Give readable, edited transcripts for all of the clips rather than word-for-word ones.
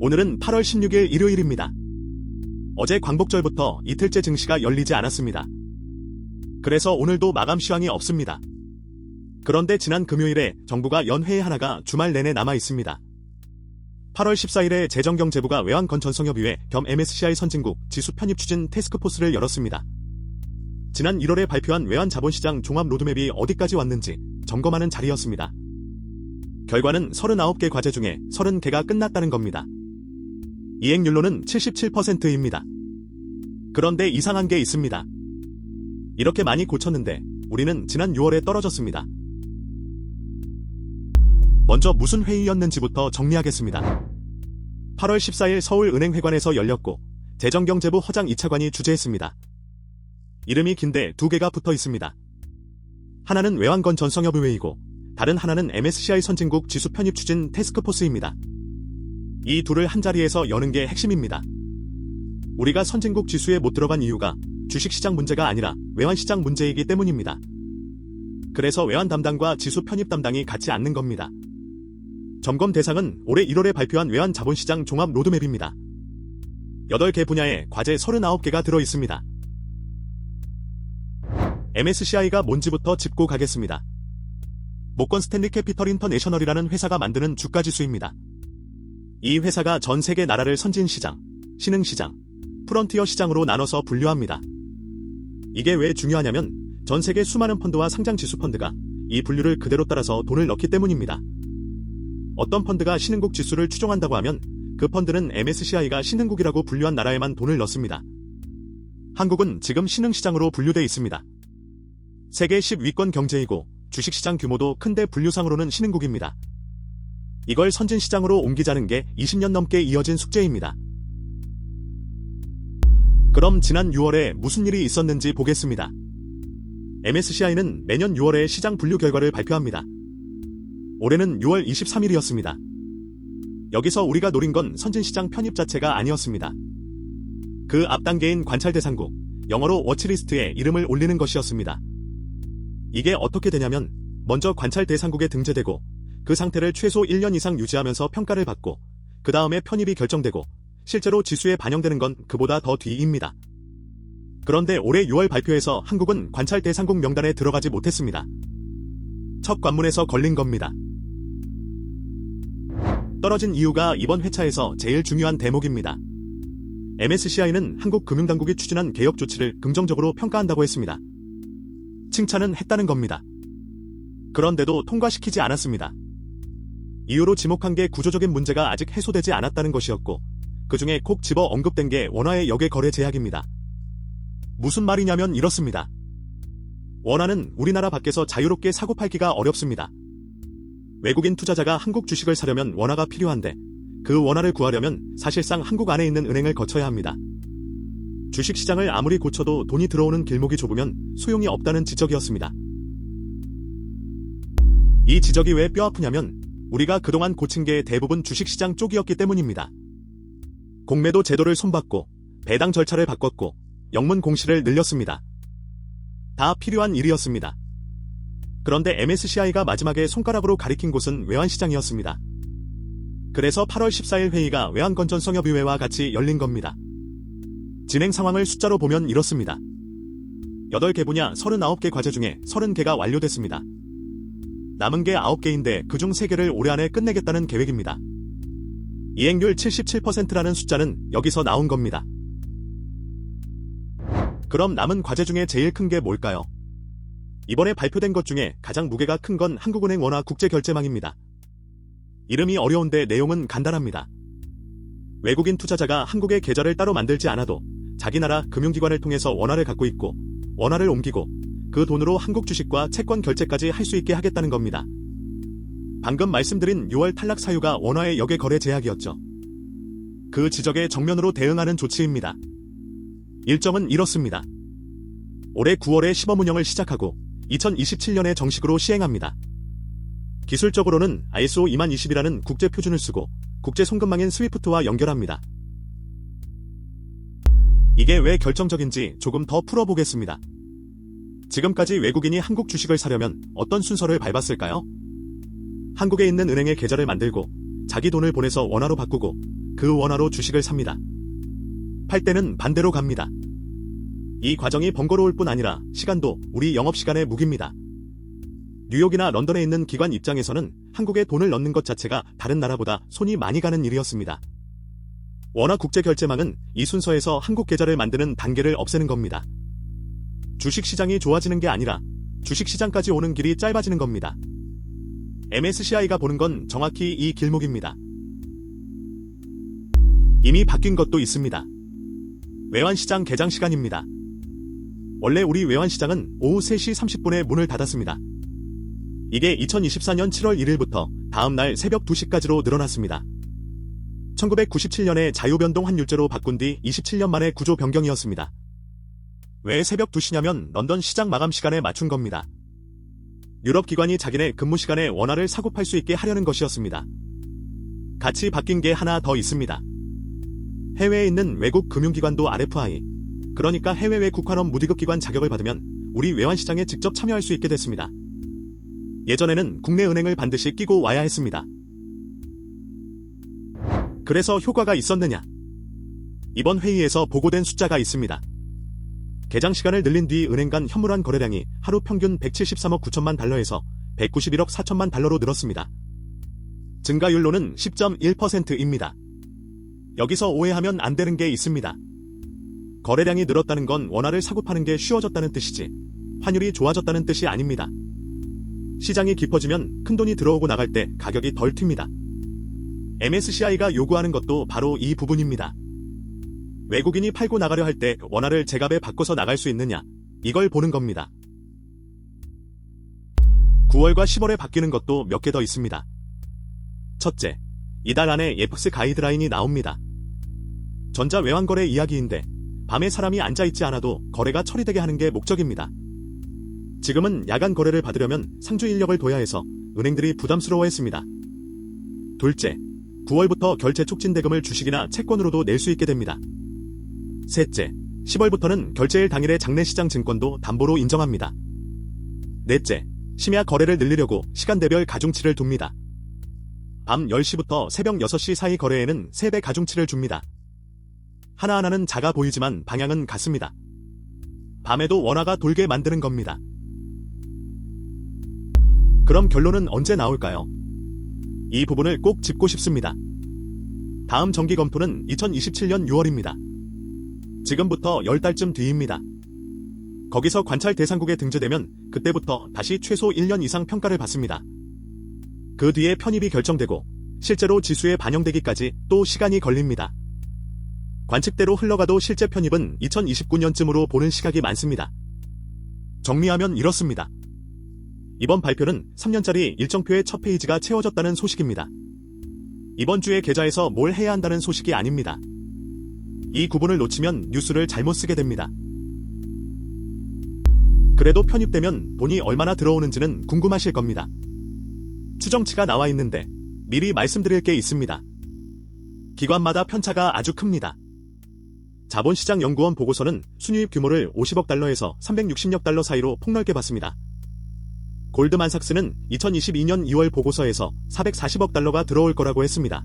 오늘은 8월 16일 일요일입니다. 어제 광복절부터 이틀째 증시가 열리지 않았습니다. 그래서 오늘도 마감 시황이 없습니다. 그런데 지난 금요일에 정부가 연회의 하나가 주말 내내 남아 있습니다. 8월 14일에 재정경제부가 외환건전성협의회 겸 MSCI 선진국 지수 편입 추진 태스크포스를 열었습니다. 지난 1월에 발표한 외환자본시장 종합 로드맵이 어디까지 왔는지 점검하는 자리였습니다. 결과는 39개 과제 중에 30개가 끝났다는 겁니다. 이행률로는 77%입니다. 그런데 이상한 게 있습니다. 이렇게 많이 고쳤는데 우리는 지난 6월에 떨어졌습니다. 먼저 무슨 회의였는지부터 정리하겠습니다. 8월 14일 서울은행회관에서 열렸고 재정경제부 허장 이차관이 주재했습니다. 이름이 긴데 두 개가 붙어 있습니다. 하나는 외환건전성협의회이고 다른 하나는 MSCI 선진국 지수 편입 추진 태스크포스입니다. 이 둘을 한자리에서 여는 게 핵심입니다. 우리가 선진국 지수에 못 들어간 이유가 주식시장 문제가 아니라 외환시장 문제이기 때문입니다. 그래서 외환 담당과 지수 편입 담당이 같지 않는 겁니다. 점검 대상은 올해 1월에 발표한 외환 자본시장 종합 로드맵입니다. 8개 분야에 과제 39개가 들어있습니다. MSCI가 뭔지부터 짚고 가겠습니다. 모건 스탠리 캐피털 인터내셔널이라는 회사가 만드는 주가지수입니다. 이 회사가 전 세계 나라를 선진시장, 신흥시장, 프론티어 시장으로 나눠서 분류합니다. 이게 왜 중요하냐면 전 세계 수많은 펀드와 상장지수 펀드가 이 분류를 그대로 따라서 돈을 넣기 때문입니다. 어떤 펀드가 신흥국 지수를 추종한다고 하면 그 펀드는 MSCI가 신흥국이라고 분류한 나라에만 돈을 넣습니다. 한국은 지금 신흥시장으로 분류돼 있습니다. 세계 10위권 경제이고 주식시장 규모도 큰데 분류상으로는 신흥국입니다. 이걸 선진시장으로 옮기자는 게 20년 넘게 이어진 숙제입니다. 그럼 지난 6월에 무슨 일이 있었는지 보겠습니다. MSCI는 매년 6월에 시장 분류 결과를 발표합니다. 올해는 6월 23일이었습니다. 여기서 우리가 노린 건 선진시장 편입 자체가 아니었습니다. 그 앞 단계인 관찰대상국, 영어로 워치리스트에 이름을 올리는 것이었습니다. 이게 어떻게 되냐면 먼저 관찰대상국에 등재되고 그 상태를 최소 1년 이상 유지하면서 평가를 받고 그 다음에 편입이 결정되고 실제로 지수에 반영되는 건 그보다 더 뒤입니다. 그런데 올해 6월 발표에서 한국은 관찰대상국 명단에 들어가지 못했습니다. 첫 관문에서 걸린 겁니다. 떨어진 이유가 이번 회차에서 제일 중요한 대목입니다. MSCI는 한국 금융당국이 추진한 개혁 조치를 긍정적으로 평가한다고 했습니다. 칭찬은 했다는 겁니다. 그런데도 통과시키지 않았습니다. 이유로 지목한 게 구조적인 문제가 아직 해소되지 않았다는 것이었고 그 중에 콕 집어 언급된 게 원화의 역외 거래 제약입니다. 무슨 말이냐면 이렇습니다. 원화는 우리나라 밖에서 자유롭게 사고 팔기가 어렵습니다. 외국인 투자자가 한국 주식을 사려면 원화가 필요한데 그 원화를 구하려면 사실상 한국 안에 있는 은행을 거쳐야 합니다. 주식시장을 아무리 고쳐도 돈이 들어오는 길목이 좁으면 소용이 없다는 지적이었습니다. 이 지적이 왜 뼈아프냐면 우리가 그동안 고친 게 대부분 주식시장 쪽이었기 때문입니다. 공매도 제도를 손봤고 배당 절차를 바꿨고 영문 공시를 늘렸습니다. 다 필요한 일이었습니다. 그런데 MSCI가 마지막에 손가락으로 가리킨 곳은 외환시장이었습니다. 그래서 8월 14일 회의가 외환건전성협의회와 같이 열린 겁니다. 진행 상황을 숫자로 보면 이렇습니다. 8개 분야 39개 과제 중에 30개가 완료됐습니다. 남은 게 9개인데 그중 3개를 올해 안에 끝내겠다는 계획입니다. 이행률 77%라는 숫자는 여기서 나온 겁니다. 그럼 남은 과제 중에 제일 큰 게 뭘까요? 이번에 발표된 것 중에 가장 무게가 큰 건 한국은행 원화 국제결제망입니다. 이름이 어려운데 내용은 간단합니다. 외국인 투자자가 한국에 계좌를 따로 만들지 않아도 자기 나라 금융기관을 통해서 원화를 갖고 있고 원화를 옮기고 그 돈으로 한국 주식과 채권 결제까지 할 수 있게 하겠다는 겁니다. 방금 말씀드린 6월 탈락 사유가 원화의 역외 거래 제약이었죠. 그 지적에 정면으로 대응하는 조치입니다. 일정은 이렇습니다. 올해 9월에 시범 운영을 시작하고 2027년에 정식으로 시행합니다. 기술적으로는 ISO 2020이라는 국제 표준을 쓰고 국제 송금망인 스위프트와 연결합니다. 이게 왜 결정적인지 조금 더 풀어보겠습니다. 지금까지 외국인이 한국 주식을 사려면 어떤 순서를 밟았을까요? 한국에 있는 은행에 계좌를 만들고 자기 돈을 보내서 원화로 바꾸고 그 그 원화로 주식을 삽니다. 팔 때는 반대로 갑니다. 이 과정이 번거로울 뿐 아니라 시간도 우리 영업시간의 무기입니다. 뉴욕이나 런던에 있는 기관 입장에서는 한국에 돈을 넣는 것 자체가 다른 나라보다 손이 많이 가는 일이었습니다. 원화 국제 결제망은 이 순서에서 한국 계좌를 만드는 단계를 없애는 겁니다. 주식시장이 좋아지는 게 아니라 주식시장까지 오는 길이 짧아지는 겁니다. MSCI가 보는 건 정확히 이 길목입니다. 이미 바뀐 것도 있습니다. 외환시장 개장 시간입니다. 원래 우리 외환시장은 오후 3시 30분에 문을 닫았습니다. 이게 2024년 7월 1일부터 다음 날 새벽 2시까지로 늘어났습니다. 1997년에 자유변동 환율제로 바꾼 뒤 27년 만에 구조 변경이었습니다. 왜 새벽 2시냐면 런던 시장 마감 시간에 맞춘 겁니다. 유럽 기관이 자기네 근무 시간에 원화를 사고 팔 수 있게 하려는 것이었습니다. 같이 바뀐 게 하나 더 있습니다. 해외에 있는 외국 금융기관도 RFI, 그러니까 해외외 국환원 무디급 기관 자격을 받으면 우리 외환시장에 직접 참여할 수 있게 됐습니다. 예전에는 국내 은행을 반드시 끼고 와야 했습니다. 그래서 효과가 있었느냐? 이번 회의에서 보고된 숫자가 있습니다. 개장 시간을 늘린 뒤 은행 간 현물환 거래량이 하루 평균 173억 9천만 달러에서 191억 4천만 달러로 늘었습니다. 증가율로는 10.1%입니다. 여기서 오해하면 안 되는 게 있습니다. 거래량이 늘었다는 건 원화를 사고 파는 게 쉬워졌다는 뜻이지 환율이 좋아졌다는 뜻이 아닙니다. 시장이 깊어지면 큰돈이 들어오고 나갈 때 가격이 덜 튑니다. MSCI가 요구하는 것도 바로 이 부분입니다. 외국인이 팔고 나가려 할 때 원화를 제값에 바꿔서 나갈 수 있느냐, 이걸 보는 겁니다. 9월과 10월에 바뀌는 것도 몇 개 더 있습니다. 첫째, 이달 안에 FX 가이드라인이 나옵니다. 전자 외환거래 이야기인데 밤에 사람이 앉아있지 않아도 거래가 처리되게 하는 게 목적입니다. 지금은 야간 거래를 받으려면 상주 인력을 둬야 해서 은행들이 부담스러워했습니다. 둘째, 9월부터 결제 촉진 대금을 주식이나 채권으로도 낼 수 있게 됩니다. 셋째, 10월부터는 결제일 당일의 장내시장 증권도 담보로 인정합니다. 넷째, 심야 거래를 늘리려고 시간대별 가중치를 둡니다. 밤 10시부터 새벽 6시 사이 거래에는 3배 가중치를 줍니다. 하나하나는 작아 보이지만 방향은 같습니다. 밤에도 원화가 돌게 만드는 겁니다. 그럼 결론은 언제 나올까요? 이 부분을 꼭 짚고 싶습니다. 다음 정기 검토는 2027년 6월입니다. 지금부터 10달쯤 뒤입니다. 거기서 관찰 대상국에 등재되면 그때부터 다시 최소 1년 이상 평가를 받습니다. 그 뒤에 편입이 결정되고 실제로 지수에 반영되기까지 또 시간이 걸립니다. 관측대로 흘러가도 실제 편입은 2029년쯤으로 보는 시각이 많습니다. 정리하면 이렇습니다. 이번 발표는 3년짜리 일정표의 첫 페이지가 채워졌다는 소식입니다. 이번 주에 계좌에서 뭘 해야 한다는 소식이 아닙니다. 이 구분을 놓치면 뉴스를 잘못 쓰게 됩니다. 그래도 편입되면 돈이 얼마나 들어오는지는 궁금하실 겁니다. 추정치가 나와 있는데 미리 말씀드릴 게 있습니다. 기관마다 편차가 아주 큽니다. 자본시장연구원 보고서는 순유입 규모를 50억 달러에서 360억 달러 사이로 폭넓게 봤습니다. 골드만삭스는 2022년 2월 보고서에서 440억 달러가 들어올 거라고 했습니다.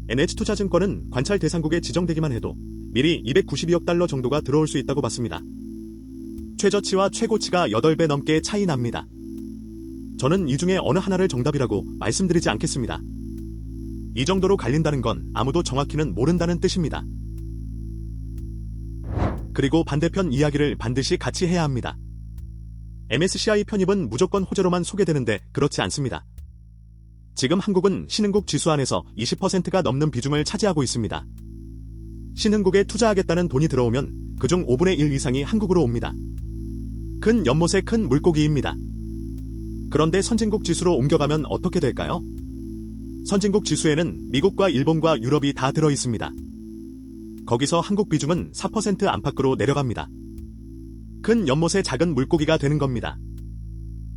NH투자증권은 관찰 대상국에 지정되기만 해도 미리 292억 달러 정도가 들어올 수 있다고 봤습니다. 최저치와 최고치가 8배 넘게 차이 납니다. 저는 이 중에 어느 하나를 정답이라고 말씀드리지 않겠습니다. 이 정도로 갈린다는 건 아무도 정확히는 모른다는 뜻입니다. 그리고 반대편 이야기를 반드시 같이 해야 합니다. MSCI 편입은 무조건 호재로만 소개되는데 그렇지 않습니다. 지금 한국은 신흥국 지수 안에서 20%가 넘는 비중을 차지하고 있습니다. 신흥국에 투자하겠다는 돈이 들어오면 그중 5분의 1 이상이 한국으로 옵니다. 큰 연못에 큰 물고기입니다. 그런데 선진국 지수로 옮겨가면 어떻게 될까요? 선진국 지수에는 미국과 일본과 유럽이 다 들어 있습니다. 거기서 한국 비중은 4% 안팎으로 내려갑니다. 큰 연못의 작은 물고기가 되는 겁니다.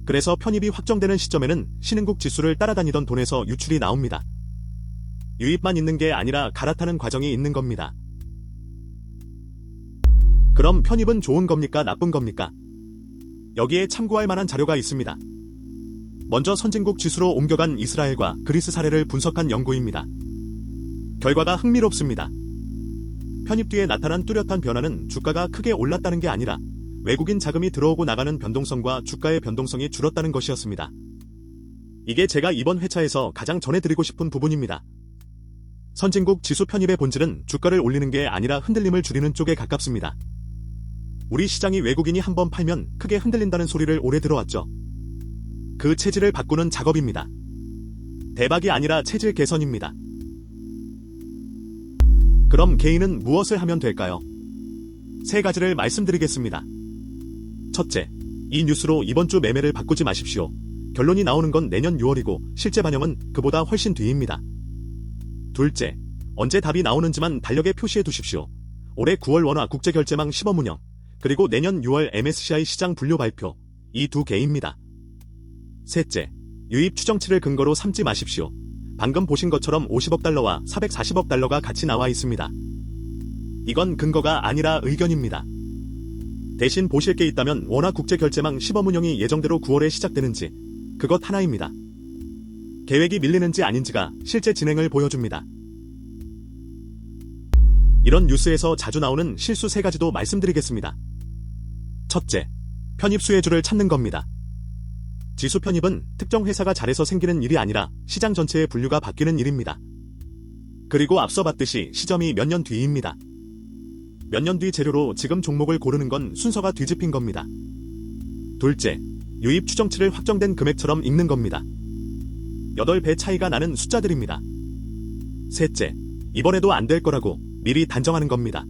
그래서 편입이 확정되는 시점에는 신흥국 지수를 따라다니던 돈에서 유출이 나옵니다. 유입만 있는 게 아니라 갈아타는 과정이 있는 겁니다. 그럼 편입은 좋은 겁니까? 나쁜 겁니까? 여기에 참고할 만한 자료가 있습니다. 먼저 선진국 지수로 옮겨간 이스라엘과 그리스 사례를 분석한 연구입니다. 결과가 흥미롭습니다. 편입 뒤에 나타난 뚜렷한 변화는 주가가 크게 올랐다는 게 아니라 외국인 자금이 들어오고 나가는 변동성과 주가의 변동성이 줄었다는 것이었습니다. 이게 제가 이번 회차에서 가장 전해드리고 싶은 부분입니다. 선진국 지수 편입의 본질은 주가를 올리는 게 아니라 흔들림을 줄이는 쪽에 가깝습니다. 우리 시장이 외국인이 한번 팔면 크게 흔들린다는 소리를 오래 들어왔죠. 그 체질을 바꾸는 작업입니다. 대박이 아니라 체질 개선입니다. 그럼 개인은 무엇을 하면 될까요? 세 가지를 말씀드리겠습니다. 첫째, 이 뉴스로 이번 주 매매를 바꾸지 마십시오. 결론이 나오는 건 내년 6월이고 실제 반영은 그보다 훨씬 뒤입니다. 둘째, 언제 답이 나오는지만 달력에 표시해 두십시오. 올해 9월 원화 국제결제망 시범 운영, 그리고 내년 6월 MSCI 시장 분류 발표, 이 두 개입니다. 셋째, 유입 추정치를 근거로 삼지 마십시오. 방금 보신 것처럼 50억 달러와 440억 달러가 같이 나와 있습니다. 이건 근거가 아니라 의견입니다. 대신 보실 게 있다면 원화 국제결제망 시범 운영이 예정대로 9월에 시작되는지 그것 하나입니다. 계획이 밀리는지 아닌지가 실제 진행을 보여줍니다. 이런 뉴스에서 자주 나오는 실수 세 가지도 말씀드리겠습니다. 첫째, 편입 수혜주를 찾는 겁니다. 지수 편입은 특정 회사가 잘해서 생기는 일이 아니라 시장 전체의 분류가 바뀌는 일입니다. 그리고 앞서 봤듯이 시점이 몇 년 뒤입니다. 몇 년 뒤 재료로 지금 종목을 고르는 건 순서가 뒤집힌 겁니다. 둘째, 유입 추정치를 확정된 금액처럼 읽는 겁니다. 8배 차이가 나는 숫자들입니다. 셋째, 이번에도 안 될 거라고 미리 단정하는 겁니다.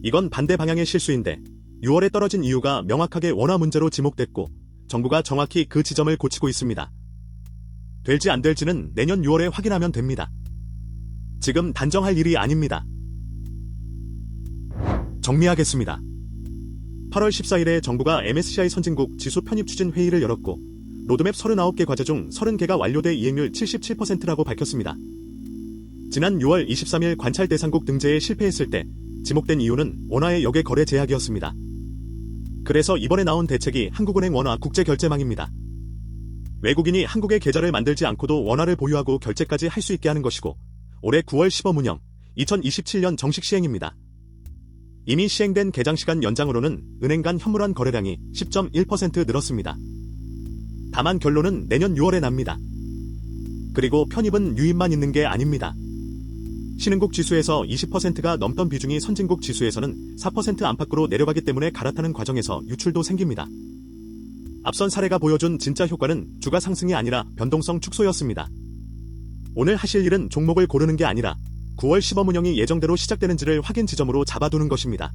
이건 반대 방향의 실수인데 6월에 떨어진 이유가 명확하게 원화 문제로 지목됐고 정부가 정확히 그 지점을 고치고 있습니다. 될지 안 될지는 내년 6월에 확인하면 됩니다. 지금 단정할 일이 아닙니다. 정리하겠습니다. 8월 14일에 정부가 MSCI 선진국 지수 편입 추진 회의를 열었고 로드맵 39개 과제 중 30개가 완료돼 이행률 77%라고 밝혔습니다. 지난 6월 23일 관찰 대상국 등재에 실패했을 때 지목된 이유는 원화의 역외 거래 제약이었습니다. 그래서 이번에 나온 대책이 한국은행 원화 국제결제망입니다. 외국인이 한국에 계좌를 만들지 않고도 원화를 보유하고 결제까지 할 수 있게 하는 것이고 올해 9월 시범 운영, 2027년 정식 시행입니다. 이미 시행된 개장시간 연장으로는 은행 간 현물환 거래량이 10.1% 늘었습니다. 다만 결론은 내년 6월에 납니다. 그리고 편입은 유입만 있는 게 아닙니다. 신흥국 지수에서 20%가 넘던 비중이 선진국 지수에서는 4% 안팎으로 내려가기 때문에 갈아타는 과정에서 유출도 생깁니다. 앞선 사례가 보여준 진짜 효과는 주가 상승이 아니라 변동성 축소였습니다. 오늘 하실 일은 종목을 고르는 게 아니라 9월 시범 운영이 예정대로 시작되는지를 확인 지점으로 잡아두는 것입니다.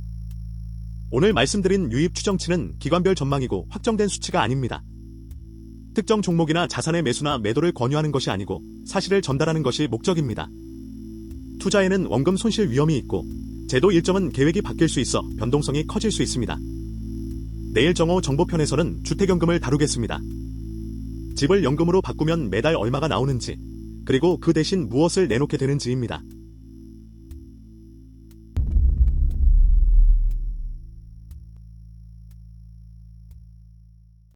오늘 말씀드린 유입 추정치는 기관별 전망이고 확정된 수치가 아닙니다. 특정 종목이나 자산의 매수나 매도를 권유하는 것이 아니고 사실을 전달하는 것이 목적입니다. 투자에는 원금 손실 위험이 있고 제도 일정은 계획이 바뀔 수 있어 변동성이 커질 수 있습니다. 내일 정오 정보편에서는 주택연금을 다루겠습니다. 집을 연금으로 바꾸면 매달 얼마가 나오는지, 그리고 그 대신 무엇을 내놓게 되는지입니다.